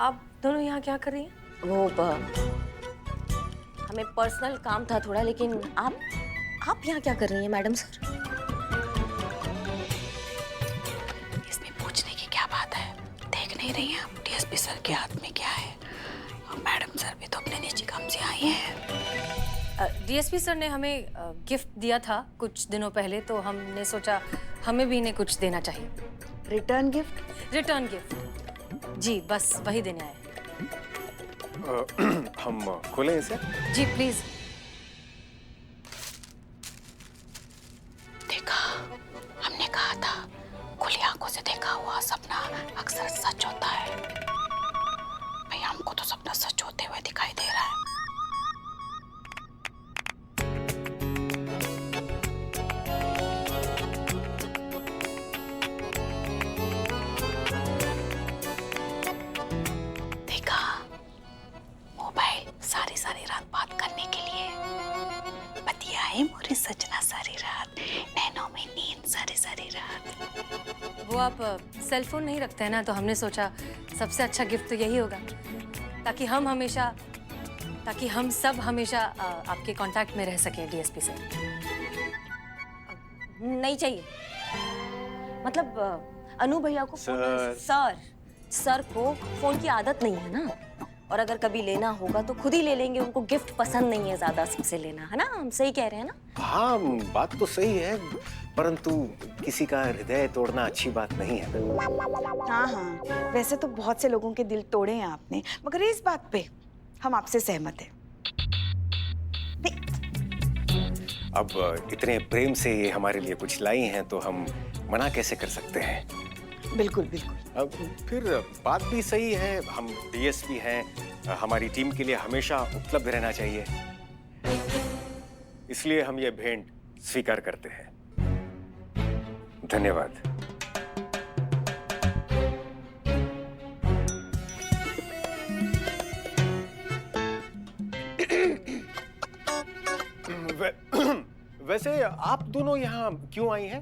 आप दोनों यहाँ क्या कर रही हैं? वो हमें पर्सनल काम था थोड़ा, लेकिन आप यहाँ क्या कर रही हैं मैडम सर? इसमें पूछने की क्या बात है? देख नहीं रही हैं आप डीएसपी सर के हाथ में क्या है? और मैडम सर भी तो अपने निजी काम से आई हैं। डीएसपी सर ने हमें गिफ्ट दिया था कुछ दिनों पहले, तो हमने सोचा हमें भी इन्हें कुछ देना चाहिए। Return gift? रिटर्न गिफ्ट जी, बस वही देने आए। हम खोलें इसे? जी प्लीज। देखा, हमने कहा था खुली आंखों से देखा हुआ सपना अक्सर सच होता है। भैया हमको तो सपना सच होते हुए दिखाई दे रहा है। देखा, मोबाइल सारी सारी रात बात करने के लिए। बतियाए मोरे सजना सारी रात, नैनों में नींद सारी सारी रात। वो आप सेल फोन नहीं रखते हैं ना, तो हमने सोचा सबसे अच्छा गिफ्ट तो यही होगा, ताकि हम सब हमेशा आपके कांटेक्ट में रह सके डीएसपी सर। नहीं चाहिए, मतलब अनु भैया को सर को फोन की आदत नहीं है ना, और अगर कभी लेना होगा तो खुद ही ले लेंगे। उनको गिफ्ट पसंद नहीं है ज्यादा सबसे लेना, है ना? हम सही कह रहे हैं ना? हाँ, बात तो सही है, परंतु किसी का हृदय तोड़ना अच्छी बात नहीं है। हाँ हाँ, वैसे तो बहुत से लोगों के दिल तोड़े हैं आपने, मगर इस बात पे हम आपसे सहमत हैं। अब इतने प्रेम से ये हमारे लिए कुछ लाई हैं, तो हम मना कैसे कर सकते हैं? बिल्कुल बिल्कुल। अब फिर बात भी सही है, हम डीएसपी हैं, हमारी टीम के लिए हमेशा उपलब्ध रहना चाहिए, इसलिए हम ये भेंट स्वीकार करते हैं। धन्यवाद। वैसे आप दोनों यहाँ क्यों आई हैं?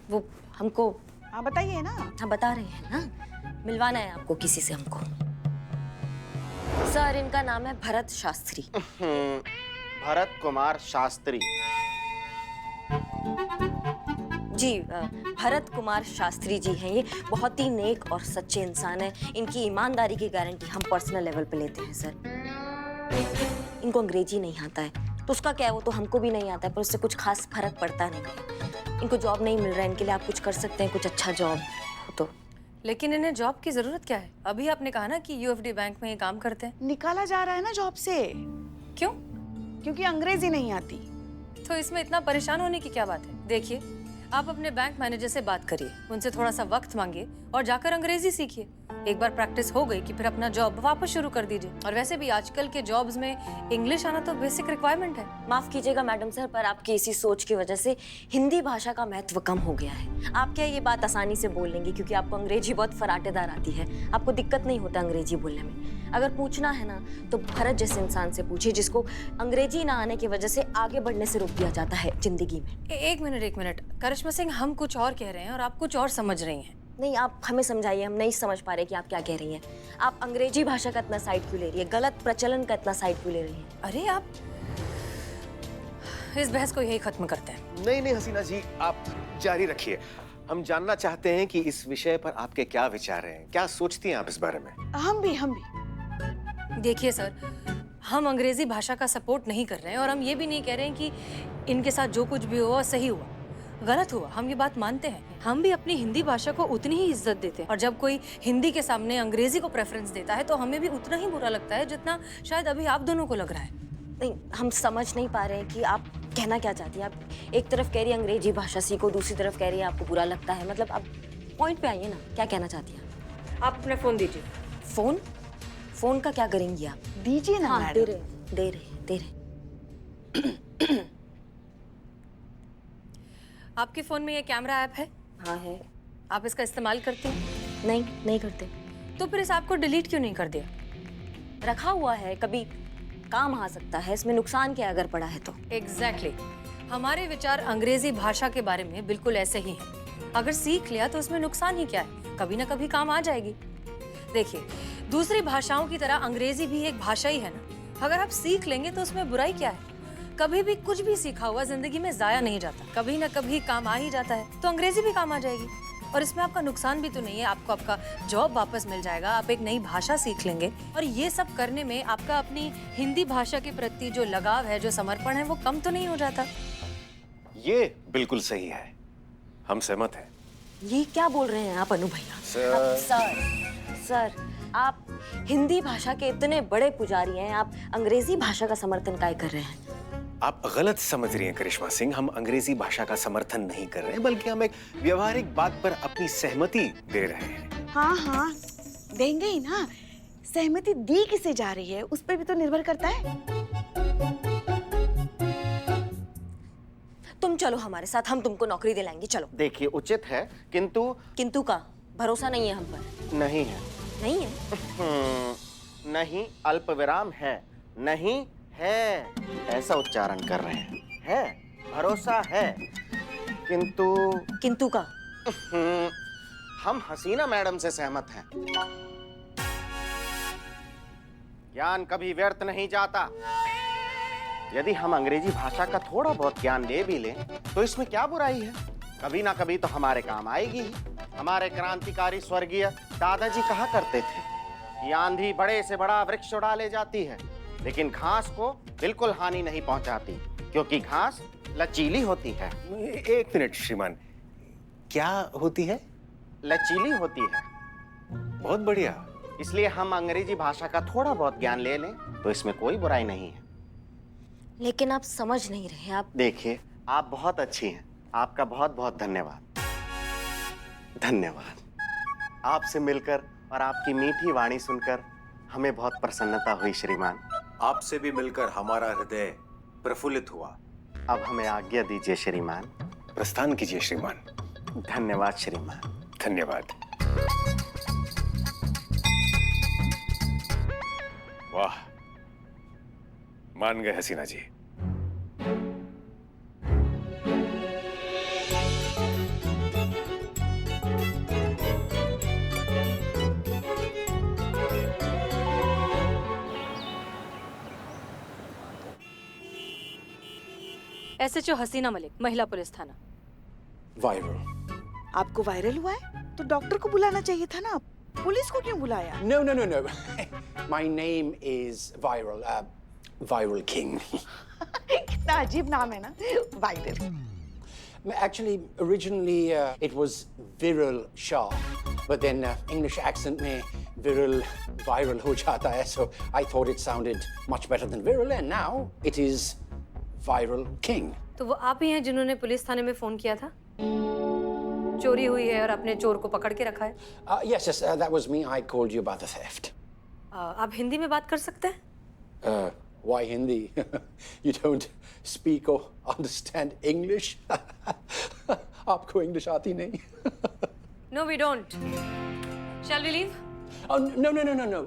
वो हमको, हाँ बताइए ना। हाँ बता रहे हैं ना, मिलवाना है आपको किसी से हमको। सर इनका नाम है भरत शास्त्री। भरत कुमार शास्त्री। जी भरत कुमार शास्त्री जी हैं ये। बहुत ही नेक और सच्चे इंसान हैं। इनकी ईमानदारी की गारंटी हम पर्सनल लेवल पे लेते हैं सर। इनको अंग्रेजी नहीं आता है तो उसका क्या है, वो तो हमको भी नहीं आता है, पर उससे कुछ खास फर्क पड़ता नहीं है। इनको जॉब नहीं मिल रहा है, इनके लिए आप कुछ कर सकते हैं, कुछ अच्छा जॉब हो तो। लेकिन इन्हें जॉब की जरूरत क्या है? अभी आपने कहा ना कि यूएफडी बैंक में ये काम करते हैं। निकाला जा रहा है ना जॉब से। क्यों? क्योंकि अंग्रेजी नहीं आती। तो इसमें इतना परेशान होने की क्या बात है? देखिए, आप अपने बैंक मैनेजर से बात करिए, उनसे थोड़ा सा वक्त मांगिए और जाकर अंग्रेजी सीखिए। एक बार प्रैक्टिस हो गई कि फिर अपना जॉब वापस शुरू कर दीजिए। और वैसे भी आजकल के जॉब्स में इंग्लिश आना तो बेसिक रिक्वायरमेंट है। माफ कीजिएगा मैडम सर, पर आपकी इसी सोच की वजह से हिंदी भाषा का महत्व कम हो गया है। आप क्या ये बात आसानी से बोल लेंगे क्योंकि आपको अंग्रेजी बहुत फराटेदार आती है, आपको दिक्कत नहीं होता अंग्रेजी बोलने में। अगर पूछना है ना तो भरत जैसे इंसान से पूछिए जिसको अंग्रेजी ना आने की वजह से आगे बढ़ने से रोक दिया जाता है जिंदगी में। एक मिनट करिश्मा सिंह, हम कुछ और कह रहे हैं और आप कुछ और समझ रही हैं। नहीं, आप हमें समझाइए, हम नहीं समझ पा रहे कि आप क्या कह रही हैं। आप अंग्रेजी भाषा का इतना साइड क्यों ले रही है, गलत प्रचलन का इतना साइड क्यों ले रही हैं? अरे आप इस बहस को यही खत्म करते हैं। नहीं हसीना जी, आप जारी रखिए। हम जानना चाहते हैं कि इस विषय पर आपके क्या विचार हैं, क्या सोचती हैं आप इस बारे में? हम भी। देखिए सर, हम अंग्रेजी भाषा का सपोर्ट नहीं कर रहे हैं और हम ये भी नहीं कह रहे हैं कि इनके साथ जो कुछ भी हुआ सही हुआ, गलत हुआ। हम ये बात मानते हैं। हम भी अपनी हिंदी भाषा को उतनी ही इज्जत देते हैं और जब कोई हिंदी के सामने अंग्रेजी को प्रेफरेंस देता है तो हमें भी उतना ही बुरा लगता है जितना शायद अभी आप दोनों को लग रहा है। नहीं, हम समझ नहीं पा रहे हैं कि आप कहना क्या चाहती हैं। आप एक तरफ कह रही हैं अंग्रेजी भाषा सीखो, दूसरी तरफ कह रही हैं आपको बुरा लगता है। मतलब आप पॉइंट पे आइए ना, क्या कहना चाहती हैं? आप अपना फोन दीजिए। फोन का क्या करेंगी आप? दीजिए ना। हाँ, दे रहे। आपके फोन में ये कैमरा ऐप है? हाँ है। आप इसका इस्तेमाल करते हैं? नहीं करते। तो फिर इस ऐप को डिलीट क्यों नहीं कर दिया? रखा हुआ है, कभी काम आ सकता है, इसमें नुकसान क्या अगर पड़ा है तो। एग्जैक्टली। हमारे विचार अंग्रेजी भाषा के बारे में बिल्कुल ऐसे ही हैं। अगर सीख लिया तो उसमें नुकसान ही क्या है, कभी ना कभी काम आ जाएगी। देखिए, दूसरी भाषाओं की तरह अंग्रेजी भी एक भाषा ही है ना। अगर आप सीख लेंगे तो उसमें बुराई क्या है? कभी भी कुछ भी सीखा हुआ जिंदगी में जाया नहीं जाता, कभी ना कभी काम आ ही जाता है। तो अंग्रेजी भी काम आ जाएगी और इसमें आपका नुकसान भी तो नहीं है। आपको आपका जॉब वापस मिल जाएगा, आप एक नई भाषा सीख लेंगे और ये सब करने में आपका अपनी हिंदी भाषा के प्रति जो लगाव है, जो समर्पण है, वो कम तो नहीं हो जाता? ये बिल्कुल सही है, हम सहमत हैं। ये क्या बोल रहे हैं आप अनु भैया? सर, आप हिंदी भाषा के इतने बड़े पुजारी हैं, आप अंग्रेजी भाषा का समर्थन काहे कर रहे हैं? आप गलत समझ रही हैं करिश्मा सिंह। हम अंग्रेजी भाषा का समर्थन नहीं कर रहे हैं, बल्कि हम एक व्यवहारिक बात पर अपनी सहमति दे रहे हैं। हाँ हाँ, देंगे ही ना। सहमति दी किसे जा रही है उस पर भी तो निर्भर करता है। तुम चलो हमारे साथ, हम तुमको नौकरी दिलाएंगे, चलो। देखिए उचित है, किंतु का भरोसा नहीं है हम पर? नहीं है। नहीं है? नहीं अल्प विराम है, नहीं है, ऐसा उच्चारण कर रहे हैं। है, भरोसा है, किंतु का? हम हसीना मैडम से सहमत हैं। ज्ञान कभी व्यर्थ नहीं जाता। यदि हम अंग्रेजी भाषा का थोड़ा बहुत ज्ञान ले भी लें, तो इसमें क्या बुराई है? कभी ना कभी तो हमारे काम आएगी ही। हमारे क्रांतिकारी स्वर्गीय दादाजी कहा करते थे कि आंधी बड़े से बड़ा वृक्ष उड़ा ले जाती है, लेकिन घास को बिल्कुल हानि नहीं पहुंचाती, क्योंकि घास लचीली होती है। एक मिनट श्रीमान, क्या होती है? लचीली होती है। बहुत बढ़िया। इसलिए हम अंग्रेजी भाषा का थोड़ा बहुत ज्ञान ले लें तो इसमें कोई बुराई नहीं है। लेकिन आप समझ नहीं रहे। आप देखिए, आप बहुत अच्छी हैं। आपका बहुत बहुत धन्यवाद। धन्यवाद। आपसे मिलकर और आपकी मीठी वाणी सुनकर हमें बहुत प्रसन्नता हुई श्रीमान। आपसे भी मिलकर हमारा हृदय प्रफुल्लित हुआ। अब हमें आज्ञा दीजिए श्रीमान। प्रस्थान कीजिए श्रीमान। धन्यवाद श्रीमान। धन्यवाद। वाह, मान गए हसीना जी। SHO हसीना मलिक, महिला पुलिस थाना। Viral. आपको वायरल हुआ है तो डॉक्टर को बुलाना चाहिए था ना, पुलिस को क्यों बुलाया? No, no, no, no. My name is Viral. Viral King. कितना अजीब नाम है ना, viral. Actually, originally it was Viral Shah, but then English accent में viral viral हो जाता है, so I thought it sounded much better than viral, and now it is Viral King. तो वो आप ही हैं जिन्होंने पुलिस थाने में फोन किया था? चोरी हुई है और आपने चोर को पकड़ के रखा है? Yes, yes, that was me. I called you about the theft. आप हिंदी में बात कर सकते हैं? Why Hindi? You don't speak or understand English? आपको English आती नहीं? No, we don't. Shall we leave? Oh, no, no, no, no, no.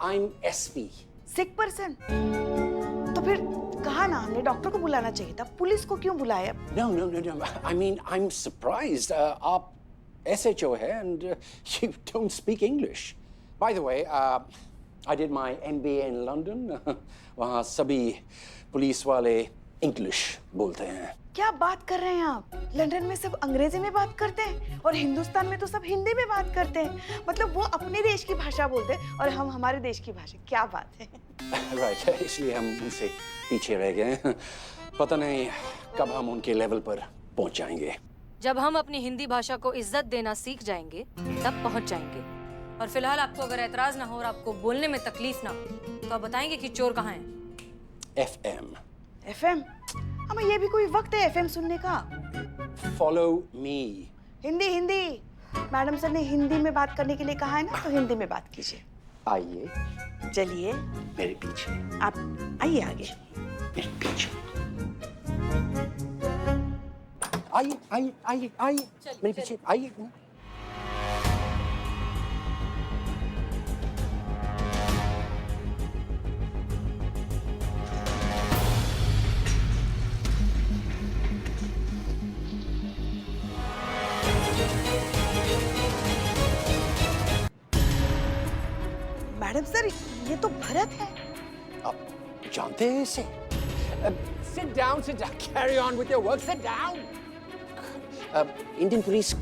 I'm SP. Sick person. तो फिर कहा ना, हमने डॉक्टर को बुलाना चाहिए था, पुलिस को क्यों बुलाया? No, no, no, no. I mean, I'm surprised. आप SHO है and you don't speak English. By the way, I did my MBA in London. वहाँ सभी पुलिस वाले English बोलते हैं। क्या बात कर रहे हैं आप? लंदन में सब अंग्रेजी में बात करते हैं और हिंदुस्तान में तो सब हिंदी में बात करते हैं। मतलब वो अपने देश की भाषा बोलते हैं और हम हमारे देश की भाषा। क्या बात है? Right, इसलिए हम उनसे पीछे रह गए। पता नहीं कब हम उनके लेवल पर पहुंच जाएंगे। जब हम अपनी हिंदी भाषा को इज्जत देना सीख जाएंगे तब पहुंच जाएंगे। और फिलहाल आपको अगर एतराज ना हो और आपको बोलने में तकलीफ ना हो तो आप बताएंगे कि चोर कहाँ हैं? FM. FM? हमें ये भी कोई वक्त है FM सुनने का? Follow me. Hindi Hindi. Madam sir ने हिंदी में बात करने के लिए कहा है ना, तो हिंदी में बात कीजिए। आइए चलिए, मेरे पीछे। आप आइए आगे। मेरे पीछे। आइए आइए आइए आइए मेरे पीछे आइए। मैडम सर, ये तो भरत है। आप जानते हैं इसे? Sit down, carry on with your work, sit down. Indian police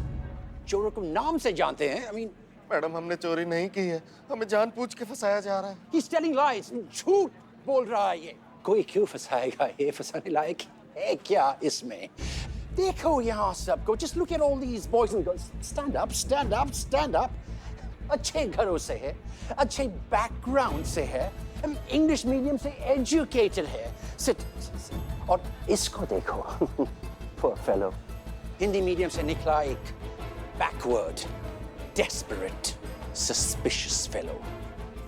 चोरों को नाम से जानते हैं। I mean, मैडम, हमने चोरी नहीं की है, हमें जानबूझ के फंसाया जा रहा है। he's telling lies, झूठ बोल रहा है ये। कोई क्यों फंसाएगा? ये फंसाने लायक है क्या इसमें? देखो यहाँ सबको, just look at all these boys and girls. Stand up, stand up, stand up. अच्छे घरों से है, अच्छे बैकग्राउंड से है, इंग्लिश मीडियम से एजुकेटेड है। Sit. और इसको देखो, poor fellow. हिंदी मीडियम से निकला एक backward, desperate, suspicious fellow.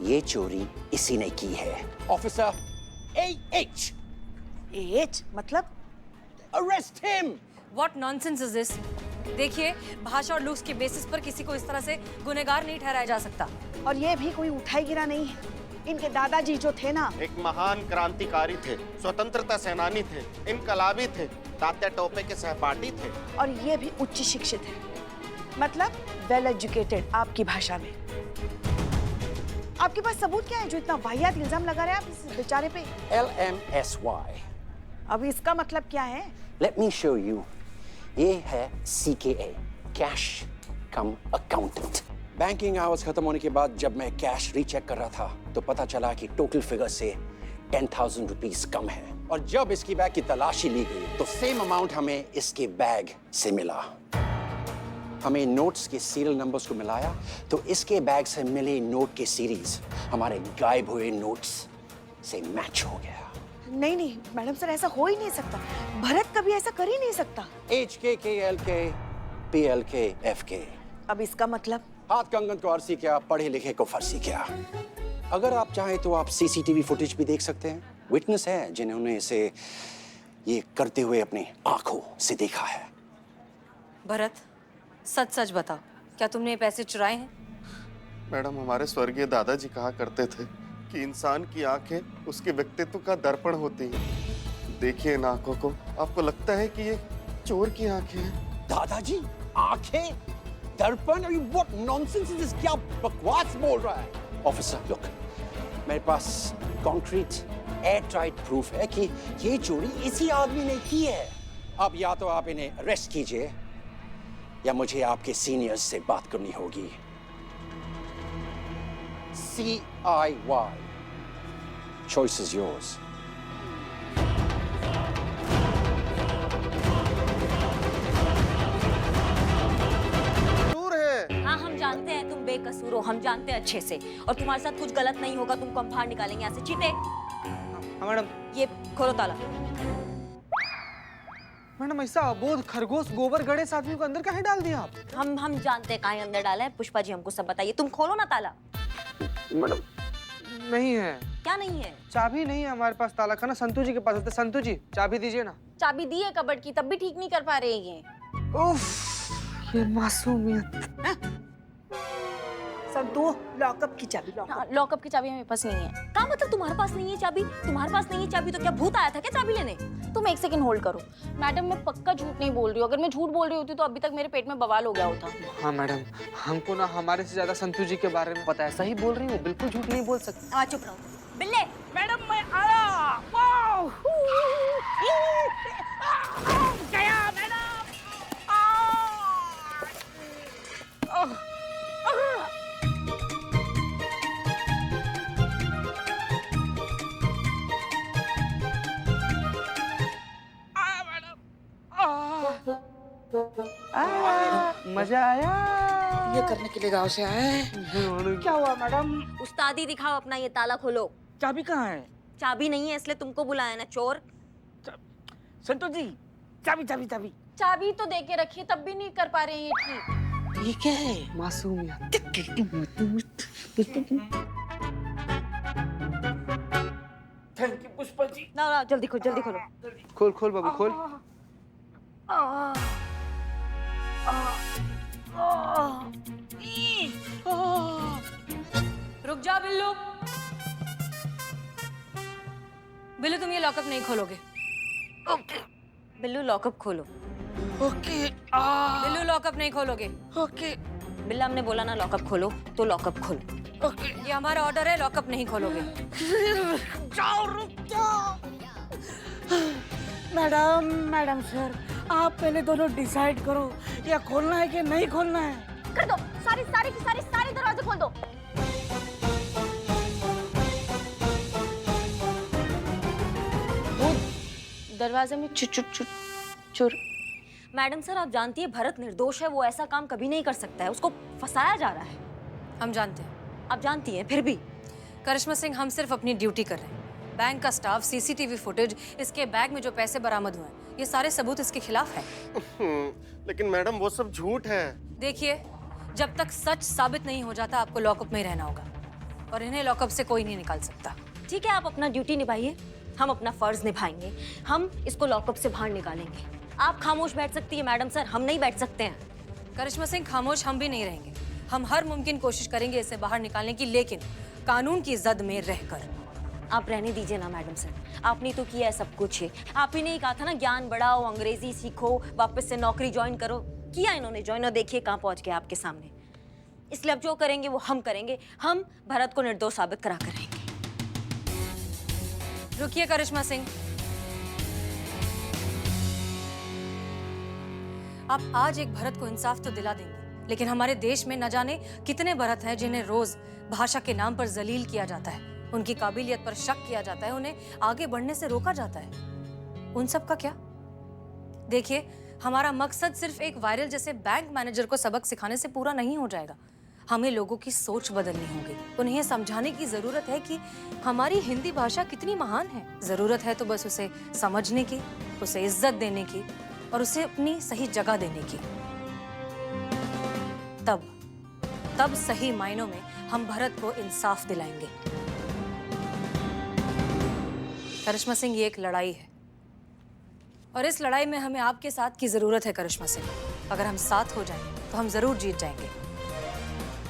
ये चोरी इसी ने की है। Officer AH. एज मतलब? Arrest him. What nonsense is this? देखिए, भाषा और लुक्स के बेसिस पर किसी को इस तरह से गुनहगार नहीं ठहराया जा सकता। और ये भी कोई उठाई गिरा नहीं है। इनके दादाजी जो थे ना, एक महान क्रांतिकारी थे, स्वतंत्रता सेनानी थे, इनकलाबी थे, तात्या टोपे के सहपाठी थे। और ये भी उच्च शिक्षित है, मतलब वेल एजुकेटेड आपकी भाषा में। आपके पास सबूत क्या है जो इतना वाहियात इल्जाम लगा रहे हैं आप इस बेचारे पे? LMSY. अब इसका मतलब क्या है? Let me show you. ये है CKA, कैश कम अकाउंटेंट। बैंकिंग आवर्स खत्म होने के बाद जब मैं कैश रीचेक कर रहा था तो पता चला कि टोटल फिगर से 10,000 रुपीस कम है। और जब इसकी बैग की तलाशी ली गई तो सेम अमाउंट हमें इसके बैग से मिला। हमें नोट्स के सीरियल नंबर्स को मिलाया तो इसके बैग से मिले नोट के सीरीज हमारे गायब हुए नोट्स से मैच हो गया। नहीं नहीं मैडम सर, ऐसा हो ही नहीं सकता। भरत कभी ऐसा कर ही नहीं सकता। HKKLK PLK FK। अब इसका मतलब? हाथ कंगन को अरसी क्या, पढ़े लिखे को फर्सी क्या। अगर आप चाहें तो आप CCTV फुटेज भी देख सकते हैं। विटनेस है जिन्होंने इसे ये करते हुए अपनी आंखों से देखा है। भरत, सच सच बताओ, क्या तुमने ये पैसे चुराए हैं? मैडम, हमारे स्वर्गीय दादाजी कहा करते थे कि इंसान की आंखें उसके व्यक्तित्व का दर्पण होती हैं। देखिए इन आंखों को, आपको लगता है कि ये चोर की आंखें हैं? दादाजी आंखें, दर्पण? What nonsense is this? क्या बकवास बोल रहा है? ऑफिसर लुक, मेरे पास कॉन्क्रीट एयर टाइट प्रूफ है कि ये चोरी इसी आदमी ने की है। अब या तो आप इन्हें अरेस्ट कीजिए या मुझे आपके सीनियर्स से बात करनी होगी। CIY. Choice is yours. हाँ, हम जानते हैं तुम बेकसूर हो, हम जानते हैं अच्छे से। और तुम्हारे साथ कुछ गलत नहीं होगा, तुमको हम बाहर निकालेंगे यहाँ से। चीते, मैडम। ये खोलो ताला। मैडम, ऐसा अबोध खरगोश गोबर गणेश आदमी को अंदर काहे डाल दिया आप? हम जानते हैं कहाँ अंदर डाला है। पुष्पा जी हमको सब बताइए। तुम खोलो ना ताला। मैडम नहीं है। क्या नहीं है? चाबी नहीं है हमारे पास। ताला खाना संतू जी के पास होता। संतू जी चाबी दीजिए ना। चाबी दी है कबर्ड की, तब भी ठीक नहीं कर पा रहे हैं ये। उफ, ये मासूमियत। संतू, लॉकअप की चाबी। लॉकअप की चाबी मेरे पास नहीं है। क्या मतलब तुम्हारे पास नहीं है चाबी? तुम्हारे पास नहीं है चाबी तो क्या भूत आया था क्या चाबी लेने? तुम एक सेकंड होल्ड करो। मैडम, मैं पक्का झूठ नहीं बोल रही हूँ। अगर मैं झूठ बोल रही होती तो अभी तक मेरे पेट में बवाल हो गया होता। हाँ मैडम, हमको ना हमारे से ज्यादा संतू जी के बारे में पता है। सही बोल रही हूँ, बिल्कुल झूठ नहीं बोल सकती। चुप रहो बिल्ले। मैडम मैं आया। वाओ! गया मैडम। मजा आया। ये करने के लिए गांव से आए हैं। क्या हुआ मैडम? उस्तादी दिखाओ अपना। ये ताला खोलो। चाबी कहाँ है? चाबी नहीं है इसलिए तुमको बुलाया ना, चोर। संतोष जी, चाबी चाबी चाबी। चाबी तो दे के रखी, तब भी नहीं कर पा रहे हैं ये ठीक। ये क्या है? मासूमियत। Thank you Pushpa ji. ना जल्दी खोलो, जल्दी खोलो। खोल खोल बाबू खोल। रुक जा बिल्लू। बिल्लू, तुम ये लॉकअप नहीं खोलोगे। बिल्लू लॉकअप खोलो। ओके। बिल्लू, लॉकअप नहीं खोलोगे। ओके। बिल्ला हमने बोला ना लॉकअप खोलो, तो लॉकअप खोलो। ये हमारा ऑर्डर है, लॉकअप नहीं खोलोगे। जाओ, रुक जाओ। मैडम सर, आप पहले दोनों डिसाइड करो, या खोलना है कि नहीं खोलना है। कर दो, सारे दरवाजे खोल दो। वो दरवाजे में चुर। मैडम सर, आप जानती है भरत निर्दोष है, वो ऐसा काम कभी नहीं कर सकता है, उसको फंसाया जा रहा है। हम जानते हैं। आप जानती हैं, फिर भी करिश्मा सिंह, हम सिर्फ अपनी ड्यूटी कर रहे हैं। बैंक का स्टाफ, सीसीटीवी फुटेज, इसके बैग में जो पैसे बरामद हुए हैं, ये सारे सबूत इसके खिलाफ है। लेकिन मैडम वो सब झूठ है। देखिए, जब तक सच साबित नहीं हो जाता आपको लॉकअप में ही रहना होगा, और इन्हें लॉकअप से कोई नहीं निकाल सकता। ठीक है, आप अपना ड्यूटी निभाइए, हम अपना फर्ज निभाएंगे। हम इसको लॉकअप से बाहर निकालेंगे। आप खामोश बैठ सकती है मैडम सर, हम नहीं बैठ सकते हैं। करिश्मा सिंह, खामोश हम भी नहीं रहेंगे। हम हर मुमकिन कोशिश करेंगे इसे बाहर निकालने की, लेकिन कानून की जद में रहकर। आप रहने दीजिए ना मैडम सर, आपने तो किया है सब कुछ है। आप ही ने ही कहा था ना, ज्ञान बढ़ाओ, अंग्रेजी सीखो, वापस से नौकरी ज्वाइन करो। किया इन्होंने ज्वाइन, और देखिए कहाँ पहुंच गए आपके सामने। इसलिए अब जो करेंगे वो हम करेंगे। हम भरत को निर्दोष साबित करा कर रहेंगे। रुकिए करिश्मा सिंह, आप आज एक भरत को इंसाफ तो दिला देंगे, लेकिन हमारे देश में न जाने कितने भरत हैं जिन्हें रोज भाषा के नाम पर जलील किया जाता है, उनकी काबिलियत पर शक किया जाता है, उन्हें आगे बढ़ने से रोका जाता है। उन सब का क्या? देखिए, हमारा मकसद सिर्फ एक वायरल जैसे बैंक मैनेजर को सबक सिखाने से पूरा नहीं हो जाएगा। हमें लोगों की सोच बदलनी होगी। उन्हें ये समझाने की जरूरत है कि हमारी हिंदी भाषा कितनी महान है। जरूरत है तो बस उसे समझने की, उसे इज्जत देने की, और उसे अपनी सही जगह देने की। तब सही मायनों में हम भरत को इंसाफ दिलाएंगे। करिश्मा सिंह, ये एक लड़ाई है, और इस लड़ाई में हमें आपके साथ की जरूरत है करिश्मा सिंह। अगर हम साथ हो जाएं तो हम जरूर जीत जाएंगे।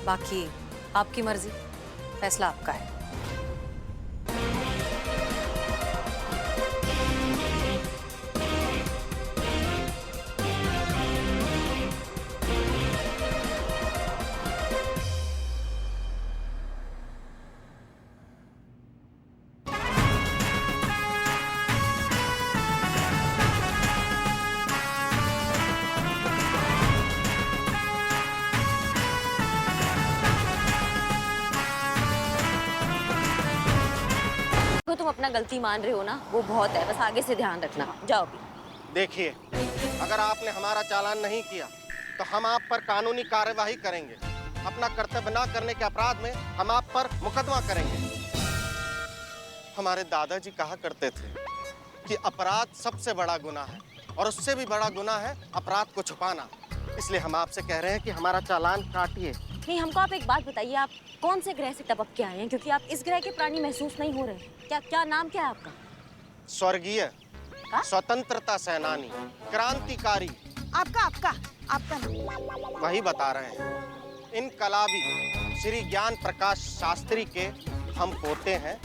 बाकी आपकी मर्जी, फैसला आपका है। तुम अपना गलती मान रहे हो ना, वो बहुत है, बस आगे से ध्यान रखना। जाओ भी। देखिए, अगर आपने हमारा चालान नहीं किया तो हम आप पर कानूनी कार्यवाही करेंगे। अपना कर्तव्य ना करने के अपराध में हम आप पर मुकदमा करेंगे। हमारे दादाजी कहा करते थे कि अपराध सबसे बड़ा गुनाह है, और उससे भी बड़ा गुनाह है अपराध को छुपाना। इसलिए हम आपसे कह रहे हैं कि हमारा चालान काटिए। नहीं, हमको आप एक बात बताइए, आप कौन से ग्रह से टपक के आए हैं? क्योंकि आप इस ग्रह के प्राणी महसूस नहीं हो रहे। क्या नाम क्या है आपका? स्वर्गीय स्वतंत्रता सेनानी, क्रांतिकारी। आपका नाम? वही बता रहे हैं। इनकलाबी श्री ज्ञान प्रकाश शास्त्री के हम पोते हैं,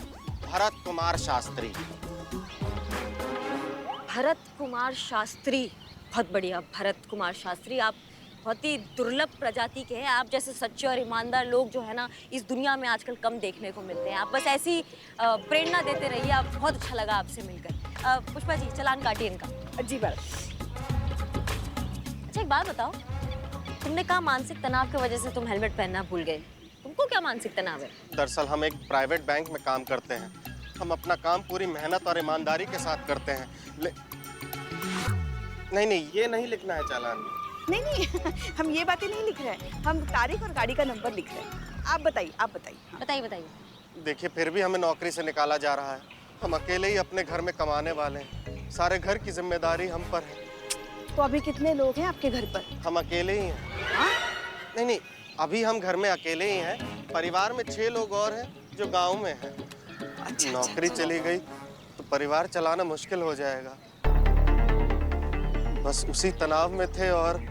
भरत कुमार शास्त्री। भरत कुमार शास्त्री, बहुत बढ़िया। भरत कुमार शास्त्री, आप बहुत ही दुर्लभ प्रजाति के हैं। आप जैसे सच्चे और ईमानदार लोग जो है ना, इस दुनिया में आजकल कम देखने को मिलते हैं। आप बस ऐसी प्रेरणा देते रहिए। आप, बहुत अच्छा लगा आपसे मिलकर। पुष्पा जी, चालान काटिए इनका। जी मैडम। अच्छा, एक बात बताओ, तुमने कहा मानसिक तनाव की वजह से तुम हेलमेट पहनना भूल गए। तुमको क्या मानसिक तनाव है? दरअसल हम एक प्राइवेट बैंक में काम करते हैं। हम अपना काम पूरी मेहनत और ईमानदारी के साथ करते हैं। नहीं, ये नहीं लिखना है चालान में। नहीं, हम ये बातें नहीं लिख रहे हैं, हम तारीख और गाड़ी का नंबर लिख रहे हैं। आप बताइए। बताइए। देखिए, फिर भी हमें नौकरी से निकाला जा रहा है। हम अकेले ही अपने घर में कमाने वाले हैं। सारे घर की जिम्मेदारी हम पर है। तो अभी कितने लोग हैं आपके घर पर? हम अकेले ही हैं। नहीं, अभी हम घर में अकेले ही हैं। परिवार में 6 लोग और हैं जो गाँव में हैं। नौकरी चली गई तो परिवार चलाना मुश्किल हो जाएगा। बस उसी तनाव में थे और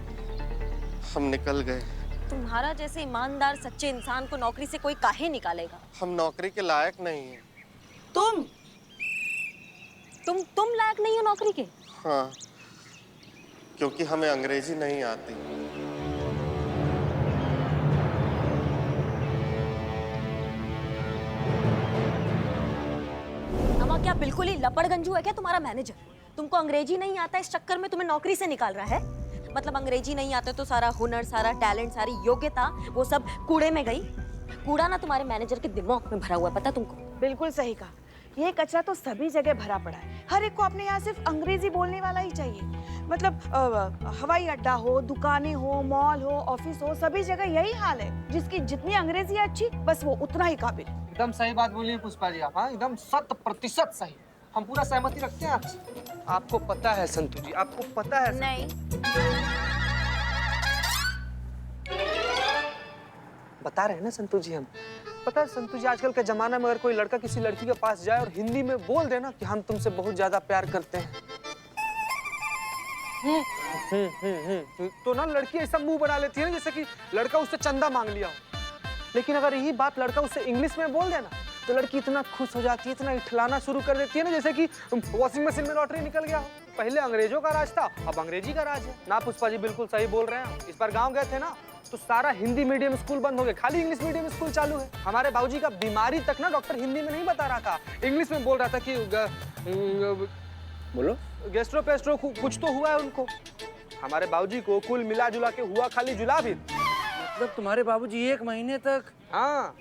हम निकल गए। तुम्हारा जैसे ईमानदार सच्चे इंसान को नौकरी से कोई काहे निकालेगा? हम नौकरी के लायक नहीं हैं। तुम लायक नहीं हो नौकरी के? हाँ, क्योंकि हमें अंग्रेजी नहीं आती। बिल्कुल ही लपड़गंजू है क्या तुम्हारा मैनेजर? तुमको अंग्रेजी नहीं आता, इस चक्कर में तुम्हें नौकरी से निकाल रहा है? मतलब अंग्रेजी नहीं आता तो सारा हुनर, सारा टैलेंट, सारी योग्यता वो सब कूड़े में गई? कूड़ा ना तुम्हारे मैनेजर के दिमाग में भरा हुआ है, पता तुमको? बिल्कुल सही कहा। ये कचरा तो सभी जगह भरा पड़ा है। हर एक को अपने यहाँ सिर्फ अंग्रेजी बोलने वाला ही चाहिए। मतलब हवाई अड्डा हो, दुकानें हो, मॉल हो, ऑफिस हो, सभी जगह यही हाल है। जिसकी जितनी अंग्रेजी अच्छी, बस वो उतना ही काबिल। एकदम सही बात बोली है पुष्पा जी आप। हाँ, एकदम 100% सही। हम पूरा सहमति रखते हैं आपसे। आपको पता है संतू जी, आपको पता है नहीं। बता रहे हैं ना संतू जी हम। पता है संतू जी, आजकल के जमाना में अगर कोई लड़का किसी लड़की के पास जाए और हिंदी में बोल देना कि हम तुमसे बहुत ज्यादा प्यार करते हैं, तो ना लड़की ऐसा मुंह बना लेती है ना जैसे कि लड़का उससे चंदा मांग लिया हो। लेकिन अगर यही बात लड़का उससे इंग्लिश में बोल देना तो लड़की इतना खुश हो जाती है, इतना इठलाना शुरू कर देती है ना जैसे कि वॉशिंग मशीन में लॉटरी निकल गया हो। पहले अंग्रेजों का राज था, अब अंग्रेजी का राज है ना। पुष्पा जी बिल्कुल सही बोल रहे हैं। इस बार गाँव गए थे ना तो सारा हिंदी मीडियम स्कूल बंद हो गए, खाली इंग्लिश मीडियम स्कूल चालू है। हमारे बाबूजी का बीमारी तक ना डॉक्टर हिंदी में नहीं बता रहा था, इंग्लिश में बोल रहा था कि बोलो। गैस्ट्रो पेस्ट्रो कुछ तो हुआ है उनको। हमारे बाबूजी को कुल मिला जुला के हुआ खाली जुलाब ही। मतलब तुम्हारे बाबूजी 1 महीने तक? हाँ।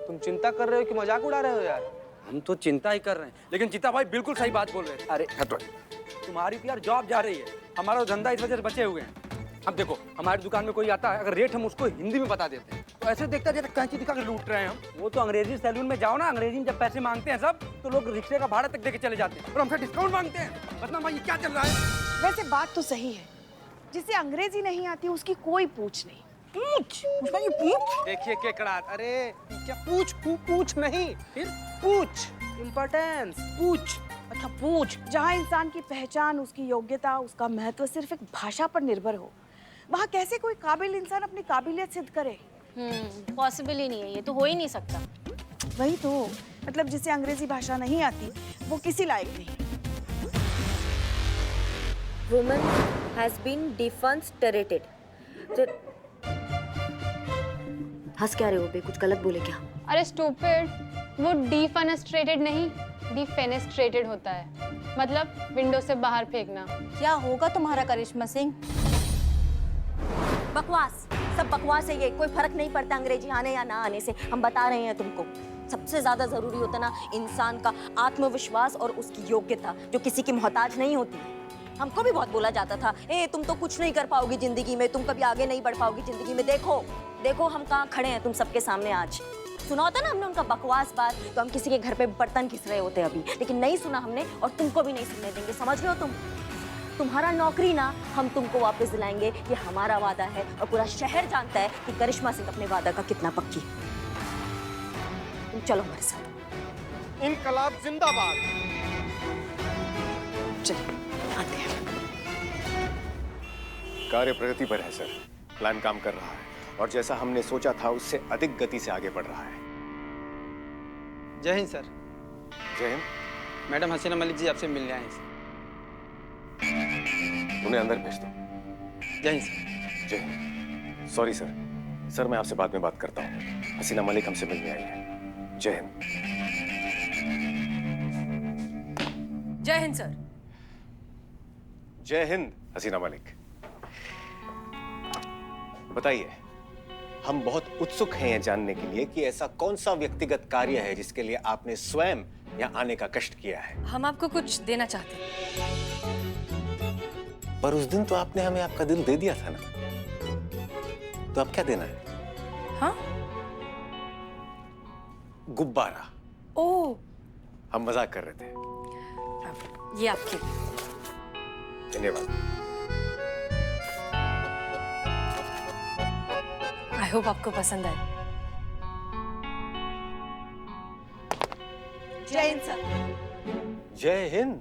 तुम चिंता कर रहे हो कि मजाक उड़ा रहे हो यार? हम तो चिंता ही कर रहे हैं, लेकिन चिता भाई बिल्कुल सही बात बोल रहे थे। अरे हटो, तुम्हारी तो यार जॉब जा रही है, हमारा तो धंधा इस वजह से बचे हुए हैं। अब देखो हमारी दुकान में कोई आता है, अगर रेट हम उसको हिंदी में बता देते हैं तो ऐसे देखता जैसे कैंची दिखा के लूट रहे हैं हम। वो तो अंग्रेजी सैलून में जाओ ना, अंग्रेजी में जब पैसे मांगते हैं सब तो लोग रिक्शे का भाड़ा तक देके चले जाते हैं और हमसे डिस्काउंट मांगते हैं। बदनाम भाई, ये क्या चल रहा है? वैसे बात तो सही है, जिसे अंग्रेजी नहीं आती उसकी कोई पूछ नहीं। पूछ देखिए केकड़ा, अरे क्या पूछ नहीं, फिर पूछ, इम्पोर्टेंस, पूछ। अच्छा पूछ। जहाँ इंसान की पहचान, उसकी योग्यता, उसका महत्व सिर्फ एक भाषा पर निर्भर हो, वहाँ कैसे कोई काबिल इंसान अपनी काबिलियत सिद्ध करे? पॉसिबल ही नहीं है, ये तो हो ही नहीं सकता। वही तो, मतलब जिसे अंग्रेजी भाषा नहीं आती वो किसी लायक नहीं। Woman has been defenestrated. हंस क्या रहे हो बे? कुछ गलत बोले क्या? अरे स्टूपिड, वो डिफेनेस्ट्रेटेड नहीं, डिफेनेस्ट्रेटेड होता है। मतलब विंडो से बाहर फेंकना। क्या होगा तुम्हारा करिश्मा सिंह? बकवास, सब बकवास है ये। कोई फर्क नहीं पड़ता अंग्रेजी आने या ना आने से। हम बता रहे हैं तुमको, सबसे ज्यादा जरूरी होता ना इंसान का आत्मविश्वास और उसकी योग्यता, जो किसी की मोहताज नहीं होती। हमको भी बहुत बोला जाता था, ए तुम तो कुछ नहीं कर पाओगी जिंदगी में, तुम कभी आगे नहीं बढ़ पाओगी जिंदगी में। देखो देखो हम कहाँ खड़े हैं तुम सबके सामने आज। सुना होता ना हमने उनका बकवास बात, तो हम किसी के घर पे बर्तन घिस रहे होते अभी, लेकिन नहीं सुना हमने और तुमको भी नहीं सुनने देंगे। समझ रहे हो तुम? तुम्हारा नौकरी ना हम तुमको वापस दिलाएंगे, ये हमारा वादा है और पूरा शहर जानता है कि करिश्मा सिंह अपने वादा का कितना पक्की है। तुम चलो हमारे साथ। इनकलाब जिंदाबाद। चलिए आते हैं। कार्य प्रगति पर है सर, प्लान काम कर रहा है और जैसा हमने सोचा था उससे अधिक गति से आगे बढ़ रहा है। जय हिंद सर। जय हिंद। मैडम हसीना मलिक जी आपसे मिलने आए हैं। उन्हें अंदर भेज दो। जय हिंद सर। जय हिंद। सॉरी सर, सर मैं आपसे बाद में बात करता हूँ। हसीना मलिक हमसे मिलने आई है। जय हिंद। जय हिंद सर। जय हिंद हसीना मलिक। बताइए, हम बहुत उत्सुक हैं यह जानने के लिए कि ऐसा कौन सा व्यक्तिगत कार्य है जिसके लिए आपने स्वयं यहाँ आने का कष्ट किया है। हम आपको कुछ देना चाहते हैं। पर उस दिन तो आपने हमें आपका दिल दे दिया था ना, तो अब क्या देना है? हाँ? गुब्बारा। ओह, हम मजाक कर रहे थे। ये आपके। धन्यवाद। आई होप आपको पसंद आए। जय हिंद सर। जय हिंद।